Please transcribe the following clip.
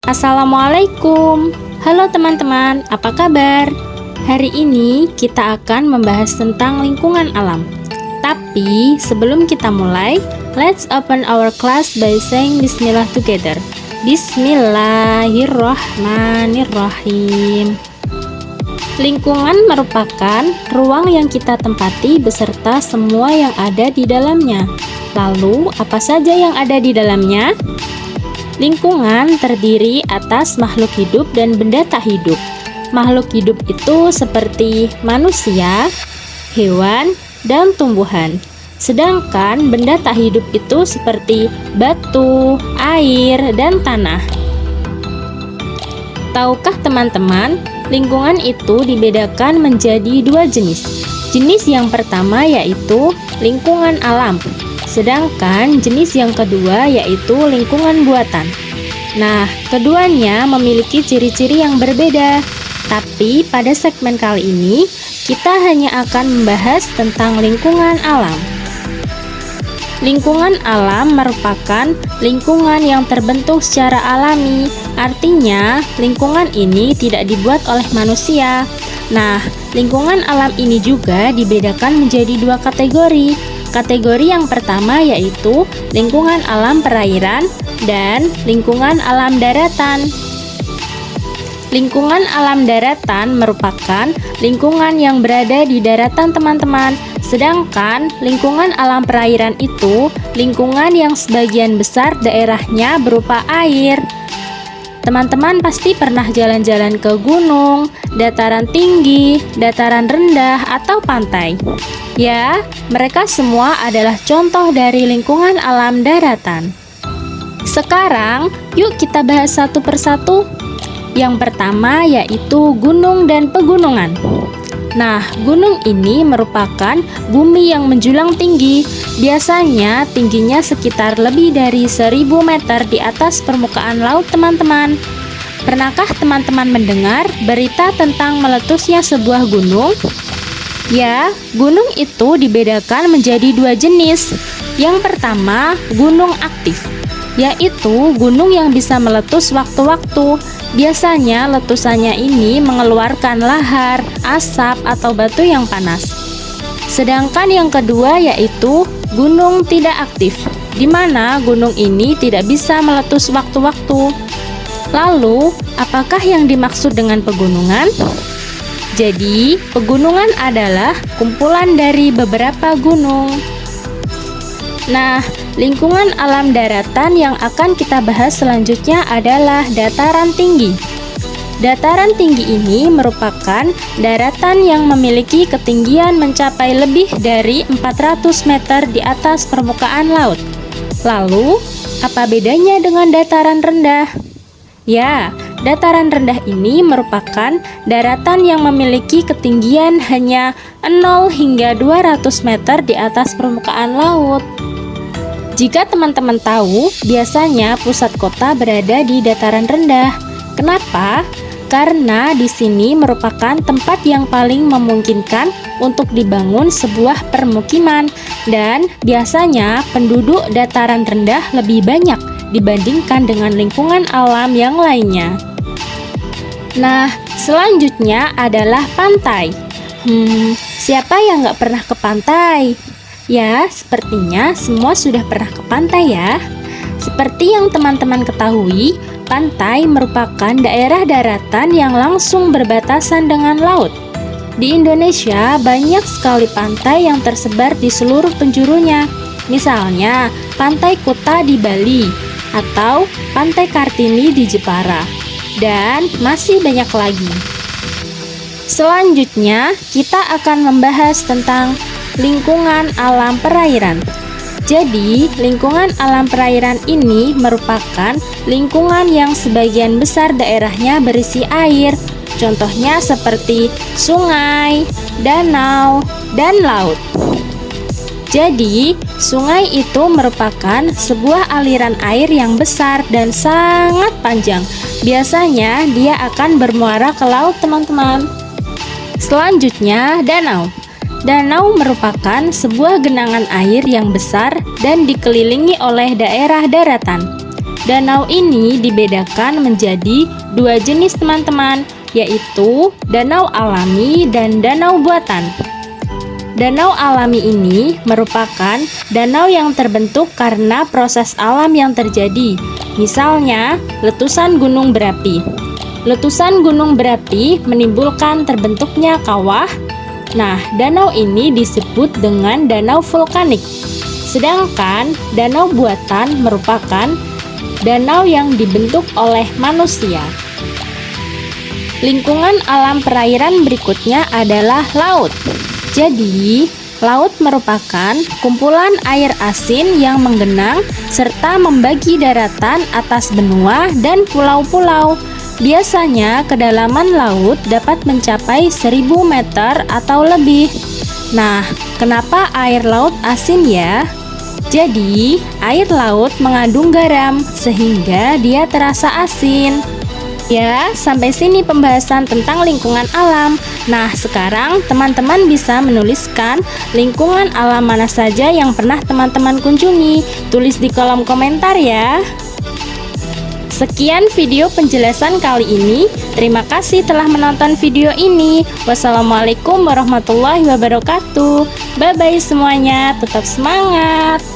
Assalamualaikum. Halo teman-teman, apa kabar? Hari ini kita akan membahas tentang lingkungan alam. Tapi sebelum kita mulai, let's open our class by saying Bismillah together. Bismillahirrahmanirrahim. Lingkungan merupakan ruang yang kita tempati beserta semua yang ada di dalamnya. Lalu, apa saja yang ada di dalamnya? Lingkungan terdiri atas makhluk hidup dan benda tak hidup. Makhluk hidup itu seperti manusia, hewan, dan tumbuhan. Sedangkan benda tak hidup itu seperti batu, air, dan tanah. Tahukah teman-teman, lingkungan itu dibedakan menjadi dua jenis. Jenis yang pertama yaitu lingkungan alam. Sedangkan jenis yang kedua yaitu lingkungan buatan. Nah, keduanya memiliki ciri-ciri yang berbeda. Tapi pada segmen kali ini, kita hanya akan membahas tentang lingkungan alam. Lingkungan alam merupakan lingkungan yang terbentuk secara alami. Artinya, lingkungan ini tidak dibuat oleh manusia. Nah, lingkungan alam ini juga dibedakan menjadi dua kategori. Kategori yang pertama yaitu lingkungan alam perairan dan lingkungan alam daratan. Lingkungan alam daratan merupakan lingkungan yang berada di daratan teman-teman. Sedangkan lingkungan alam perairan itu lingkungan yang sebagian besar daerahnya berupa air. Teman-teman pasti pernah jalan-jalan ke gunung, dataran tinggi, dataran rendah, atau pantai. Ya, mereka semua adalah contoh dari lingkungan alam daratan. Sekarang, yuk kita bahas satu persatu. Yang pertama yaitu gunung dan pegunungan. Nah, gunung ini merupakan bumi yang menjulang tinggi. Biasanya tingginya sekitar lebih dari 1000 meter di atas permukaan laut teman-teman. Pernahkah teman-teman mendengar berita tentang meletusnya sebuah gunung? Ya, gunung itu dibedakan menjadi dua jenis. Yang pertama, gunung aktif, yaitu gunung yang bisa meletus waktu-waktu. Biasanya letusannya ini mengeluarkan lahar, asap, atau batu yang panas. Sedangkan yang kedua yaitu gunung tidak aktif, di mana gunung ini tidak bisa meletus waktu-waktu. Lalu, apakah yang dimaksud dengan pegunungan? Jadi, pegunungan adalah kumpulan dari beberapa gunung. Nah, lingkungan alam daratan yang akan kita bahas selanjutnya adalah dataran tinggi. Dataran tinggi ini merupakan daratan yang memiliki ketinggian mencapai lebih dari 400 meter di atas permukaan laut. Lalu, apa bedanya dengan dataran rendah? Ya, dataran rendah ini merupakan daratan yang memiliki ketinggian hanya 0 hingga 200 meter di atas permukaan laut. Jika teman-teman tahu, biasanya pusat kota berada di dataran rendah. Kenapa? Karena di sini merupakan tempat yang paling memungkinkan untuk dibangun sebuah permukiman, dan biasanya penduduk dataran rendah lebih banyak dibandingkan dengan lingkungan alam yang lainnya. Nah, selanjutnya adalah pantai. Siapa yang nggak pernah ke pantai? Ya, sepertinya semua sudah pernah ke pantai ya. Seperti yang teman-teman ketahui, pantai merupakan daerah daratan yang langsung berbatasan dengan laut. Di Indonesia, banyak sekali pantai yang tersebar di seluruh penjurunya. Misalnya, Pantai Kuta di Bali, atau Pantai Kartini di Jepara, dan masih banyak lagi. Selanjutnya, kita akan membahas tentang lingkungan alam perairan. Jadi, lingkungan alam perairan ini merupakan lingkungan yang sebagian besar daerahnya berisi air. Contohnya seperti sungai, danau, dan laut. Jadi, sungai itu merupakan sebuah aliran air yang besar dan sangat panjang. Biasanya, dia akan bermuara ke laut, teman-teman. Selanjutnya, danau. Danau merupakan sebuah genangan air yang besar dan dikelilingi oleh daerah daratan. Danau ini dibedakan menjadi dua jenis teman-teman, yaitu danau alami dan danau buatan. Danau alami ini merupakan danau yang terbentuk karena proses alam yang terjadi. Misalnya, letusan gunung berapi. Letusan gunung berapi menimbulkan terbentuknya kawah. Nah, danau ini disebut dengan danau vulkanik. Sedangkan danau buatan merupakan danau yang dibentuk oleh manusia. Lingkungan alam perairan berikutnya adalah laut. Jadi, laut merupakan kumpulan air asin yang menggenang serta membagi daratan atas benua dan pulau-pulau. Biasanya kedalaman laut dapat mencapai 1000 meter atau lebih. Nah, kenapa air laut asin ya? Jadi, air laut mengandung garam sehingga dia terasa asin. Ya, sampai sini pembahasan tentang lingkungan alam. Nah, sekarang teman-teman bisa menuliskan lingkungan alam mana saja yang pernah teman-teman kunjungi. Tulis di kolom komentar ya. Sekian video penjelasan kali ini. Terima kasih telah menonton video ini. Wassalamualaikum warahmatullahi wabarakatuh. Bye-bye semuanya, tetap semangat.